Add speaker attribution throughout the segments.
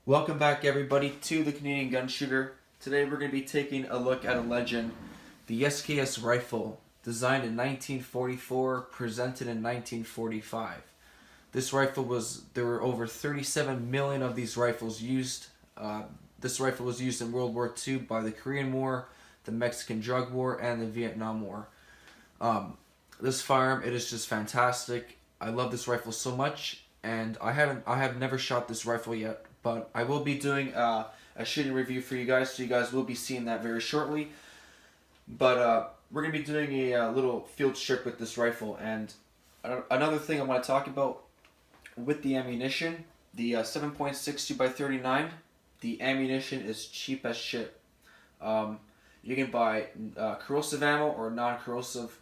Speaker 1: Welcome back everybody to the Canadian Gun Shooter. Today we're going to be taking a look at a legend, the SKS rifle, designed in 1944, presented in 1945. This rifle there were over 37 million of these rifles used. This rifle was used in World War II by the Korean War, the Mexican Drug War, and the Vietnam War. This firearm, it is just fantastic. I love this rifle so much, and I have never shot this rifle yet, but I will be doing a shooting review for you guys, so you guys will be seeing that very shortly. But we're going to be doing a little field strip with this rifle, and another thing I want to talk about with the ammunition, the 7.62 x 39, the ammunition is cheap as shit. You can buy corrosive ammo or non-corrosive,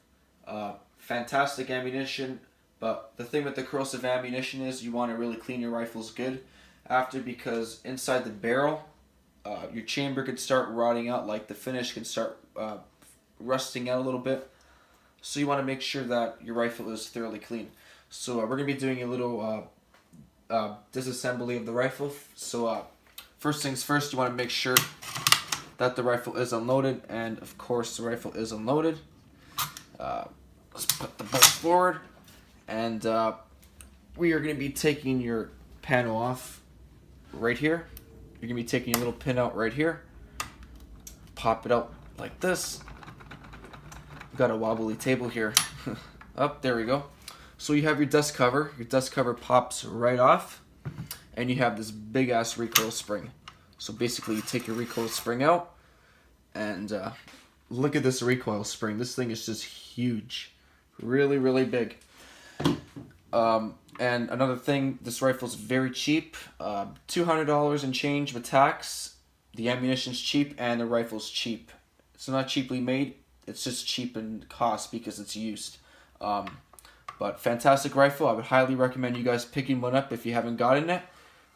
Speaker 1: fantastic ammunition, but the thing with the corrosive ammunition is you want to really clean your rifles good after, because inside the barrel, your chamber could start rotting out, like the finish could start rusting out a little bit. So you want to make sure that your rifle is thoroughly clean. So we're going to be doing a little disassembly of the rifle. So first things first, you want to make sure that the rifle is unloaded, and of course the rifle is unloaded. Let's put the bolt forward, and we are going to be taking your panel off right here. You're going to be taking your little pin out right here. Pop it out like this. We've got a wobbly table here. Up, there we go. So you have your dust cover. Your dust cover pops right off, and you have this big ass recoil spring. So basically you take your recoil spring out, and look at this recoil spring. This thing is just huge. Really, really big. And another thing, this rifle's very cheap. $200 and change with tax. The ammunition's cheap and the rifle's cheap. It's not cheaply made, it's just cheap in cost because it's used. But fantastic rifle. I would highly recommend you guys picking one up if you haven't gotten it.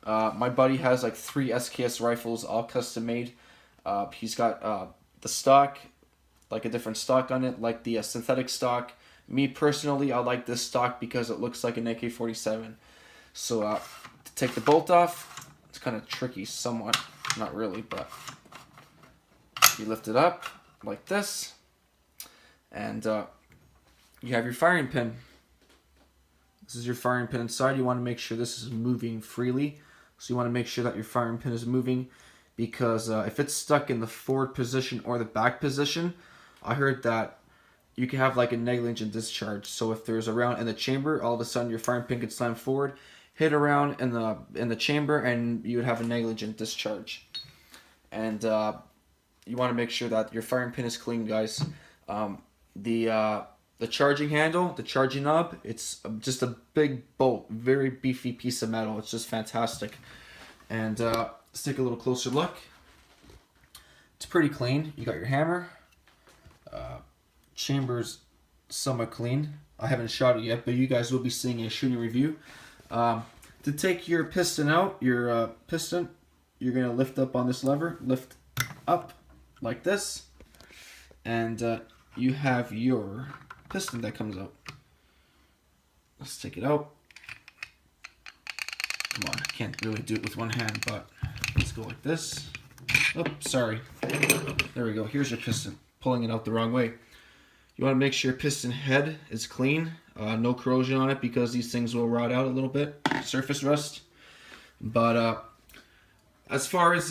Speaker 1: My buddy has like 3 SKS rifles, all custom made. He's got the stock, like a different stock on it, like the synthetic stock. Me personally, I like this stock because it looks like an AK-47. So to take the bolt off, it's kind of tricky somewhat. Not really, but you lift it up like this, and you have your firing pin. This is your firing pin inside. You want to make sure this is moving freely. So you want to make sure that your firing pin is moving, because if it's stuck in the forward position or the back position, I heard that you can have like a negligent discharge. So if there's a round in the chamber, all of a sudden your firing pin could slam forward, hit a round in the chamber, and you would have a negligent discharge. And you want to make sure that your firing pin is clean, guys. The charging handle, the charging knob, it's just a big bolt, very beefy piece of metal. It's just fantastic. And let's take a little closer look. It's pretty clean. You got your hammer. Chamber's somewhat clean. I haven't shot it yet, but you guys will be seeing a shooting review. To take your piston out, your piston, you're going to lift up on this lever, lift up like this, and you have your piston that comes out. Let's take it out. Come on, I can't really do it with one hand, but let's go like this. Oh, sorry. There we go. Here's your piston. Pulling it out the wrong way. You want to make sure your piston head is clean. No corrosion on it, because these things will rot out a little bit. Surface rust. But as far as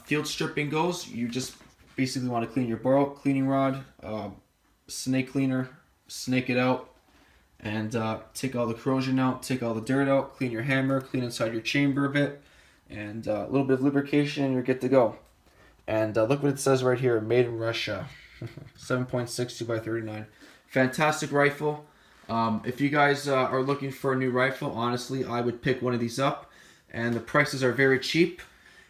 Speaker 1: field stripping goes, you just basically want to clean your barrel cleaning rod, snake cleaner, snake it out, and take all the corrosion out, take all the dirt out, clean your hammer, clean inside your chamber a bit, and a little bit of lubrication, and you're good to go. And look what it says right here, made in Russia. 7.62 x 39. Fantastic rifle. If you guys are looking for a new rifle, honestly, I would pick one of these up. And the prices are very cheap.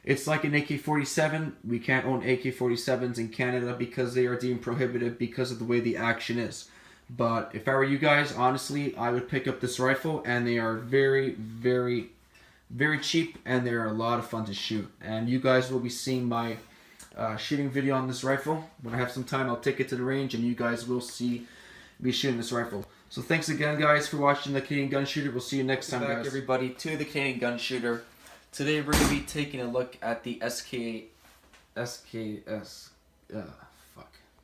Speaker 1: It's like an AK-47. We can't own AK-47s in Canada because they are deemed prohibited because of the way the action is. But if I were you guys, honestly, I would pick up this rifle, and they are very, very, very cheap, and they are a lot of fun to shoot. And you guys will be seeing my shooting video on this rifle. When I have some time, I'll take it to the range, and you guys will see me shooting this rifle. So thanks again, guys, for watching the Canadian Gun Shooter. We'll see you next time, guys. Everybody, to the Canadian Gun Shooter. Today we're going to be taking a look at the SKS. Fuck.